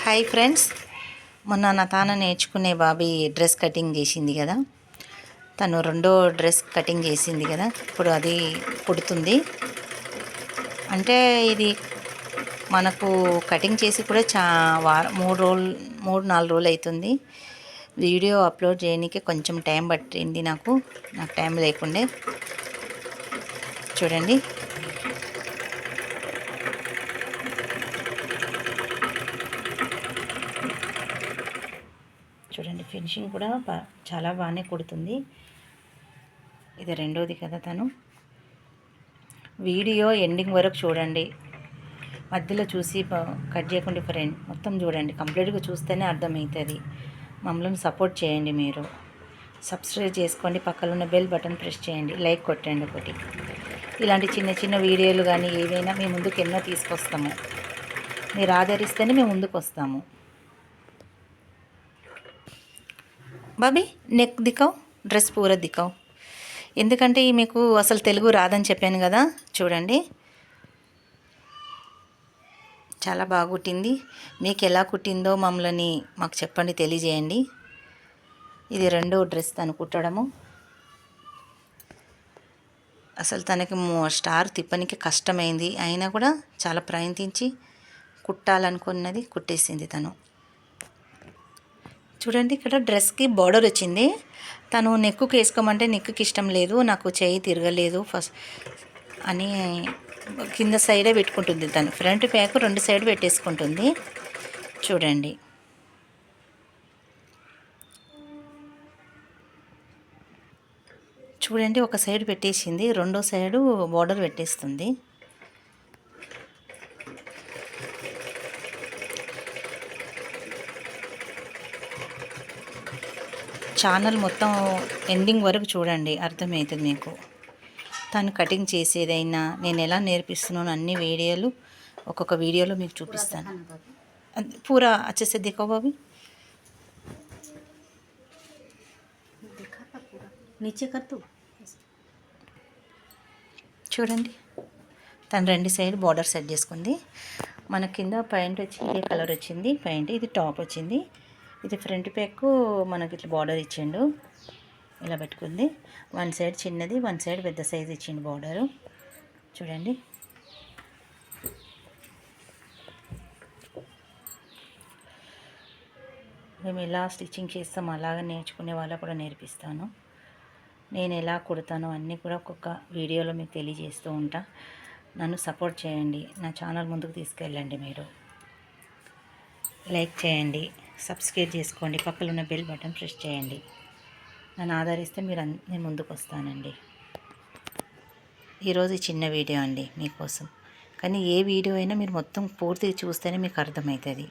Hi friends, మొన్న నా తాన నేర్చుకునే బాబీ డ్రెస్ కటింగ్ చేసింది కదా. తను రెండో డ్రెస్ కటింగ్ చేసింది కదా. ఇప్పుడు అది కుడుతుంది. అంటే ఇది మనకు కటింగ్ చేసి కూడా 3-4 రోజులు అవుతుంది. వీడియో అప్లోడ్ చేయడానికి కొంచెం టైం పట్టింది. నాకు టైం లేకుండే. చూడండి, ఫినిషింగ్ కూడా చాలా బాగానే కుడుతుంది. ఇది రెండోది కదా. తను వీడియో ఎండింగ్ వరకు చూడండి, మధ్యలో చూసి కట్ చేయకుండా ఫ్రెండ్ మొత్తం చూడండి. కంప్లీట్గా చూస్తేనే అర్థమవుతుంది. మమ్మల్ని సపోర్ట్ చేయండి. మీరు సబ్స్క్రైబ్ చేసుకోండి, పక్కన ఉన్న బెల్ బటన్ ప్రెస్ చేయండి, లైక్ కొట్టండి. ఒకటి ఇలాంటి చిన్న చిన్న వీడియోలు కానీ ఏవైనా మేము ముందుకు ఎన్నో తీసుకొస్తాము. మీరు ఆదరిస్తేనే మేము ముందుకు వస్తాము. బాబీ నెక్ దిక్కావు, డ్రెస్ పూర దిక్కావు. ఎందుకంటే మీకు అసలు తెలుగు రాదని చెప్పాను కదా. చూడండి, చాలా బాగా కుట్టింది. మీకు ఎలా కుట్టిందో మమ్మల్ని మాకు చెప్పండి, తెలియజేయండి. ఇది రెండో డ్రెస్ తను కుట్టడము. అసలు తనకి స్టార్ తిప్పనికి కష్టమైంది, అయినా కూడా చాలా ప్రయత్నించి కుట్టాలనుకున్నది కుట్టేసింది తను. చూడండి, ఇక్కడ డ్రెస్కి బార్డర్ వచ్చింది. తను నెక్కుకి వేసుకోమంటే నెక్కుకి ఇష్టం లేదు, నాకు చేయి తిరగలేదు ఫస్ట్ అని కింద సైడే పెట్టుకుంటుంది. తను ఫ్రంట్ బ్యాక్ రెండు సైడ్ పెట్టేసుకుంటుంది. చూడండి, ఒక సైడ్ పెట్టేసింది, రెండో సైడు బార్డర్ పెట్టేస్తుంది. ఛానల్ మొత్తం ఎండింగ్ వరకు చూడండి, అర్థమవుతుంది మీకు. తను కటింగ్ చేసేదైనా నేను ఎలా నేర్పిస్తున్నాను అన్ని వీడియోలు ఒక్కొక్క వీడియోలో మీకు చూపిస్తాను. పూరా వచ్చేసి దిక్కో బాబీ, చూడండి. తను రెండు సైడ్ బార్డర్ సెట్ చేసుకుంది. మన కింద ప్యాంట్ వచ్చి ఇదే కలర్ వచ్చింది. ప్యాంట్ ఇది టాప్ వచ్చింది. ఇది ఫ్రంట్ బ్యాక్ మనకి ఇట్లా బార్డర్ ఇచ్చిండు, ఇలా పెట్టుకుంది. వన్ సైడ్ చిన్నది, వన్ సైడ్ పెద్ద సైజు ఇచ్చిండు బార్డరు. చూడండి, మేము ఎలా స్టిచ్చింగ్ చేస్తాం అలాగే నేర్చుకునే వాళ్ళకు కూడా నేర్పిస్తాను. నేను ఎలా కుడతానో అన్నీ కూడా ఒక్కొక్క వీడియోలో మీకు తెలియజేస్తూ ఉంటా. నన్ను సపోర్ట్ చేయండి, నా ఛానల్ ముందుకు తీసుకెళ్ళండి. మీరు లైక్ చేయండి, సబ్స్క్రైబ్ చేసుకోండి, పక్కన ఉన్న బెల్ బటన్ ప్రెస్ చేయండి. నన్ను ఆదరిస్తే నేను ముందుకు వస్తానండి. ఈరోజు చిన్న వీడియో అండి మీకోసం, కానీ ఏ వీడియో అయినా మీరు మొత్తం పూర్తిగా చూస్తేనే మీకు అర్థమవుతుంది.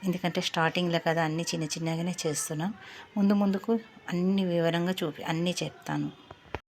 ఎందుకంటే స్టార్టింగ్లో కదా అన్నీ చిన్న చిన్నగానే చేస్తున్నాం. ముందుకు అన్ని వివరంగా అన్నీ చెప్తాను.